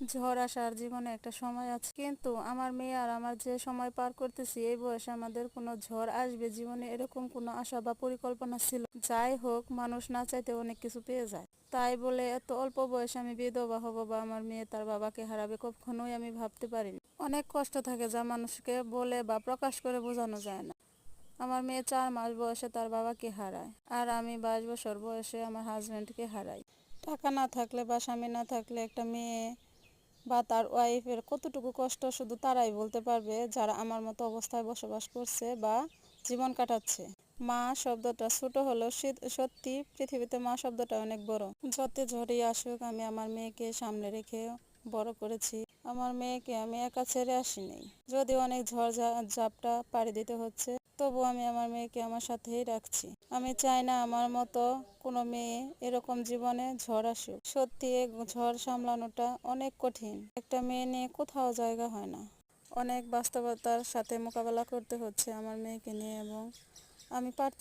ঝড় আসার জীবনে একটা সময় আছে, কিন্তু আমার মেয়ে আর আমার যে সময় পার করতেছি এই বয়সে আমাদের কোনো ঝড় আসবে জীবনে এরকম কোনো আশা বা পরিকল্পনা ছিল। যাই হোক, মানুষ না চাইতে অনেক কিছু পেয়ে যায়। তাই বলে এত অল্প বয়সে আমি বিধবা হব বা আমার মেয়ে তার বাবাকে হারাবে, কখনোই আমি ভাবতে পারিনি। অনেক কষ্ট থাকে যা মানুষকে বলে বা প্রকাশ করে বোঝানো যায় না। আমার মেয়ে 4 মাস বয়সে তার বাবাকে হারায়, আর আমি 22 বছর বয়সে আমার হাজব্যান্ডকে হারাই। টাকা না থাকলে বা স্বামী না থাকলে একটা মেয়ে বা তার ওয়াইফের কতটুকু কষ্ট শুধু তারাই বলতে পারবে যারা আমার মতো অবস্থায় বসবাস করছে বা জীবন কাটাচ্ছে। মা শব্দটা ছোট হলেও সত্যি পৃথিবীতে মা শব্দটা অনেক বড়। যত ঝড়ই আসুক আমি আমার মেয়েকে সামনে রেখে বড় করেছি। আমার মেয়েকে আমি একা ছেড়ে আসিনি। যদিও অনেক ঝড় ঝাপটা পাড়ি দিতে হচ্ছে, তবু আমি আমার মেয়েকে আমার সাথেই রাখছি। আমি চাই না আমার মতো কোনো মেয়ে এরকম জীবনে ঝড় আসুক। সত্যি এই ঝড় সামলানোটা অনেক কঠিন। একটা মেয়ে নিয়ে কোথাও জায়গা হয় না। অনেক বাস্তবতার সাথে মোকাবেলা করতে হচ্ছে আমার মেয়েকে নিয়ে, এবং আমি পারছি।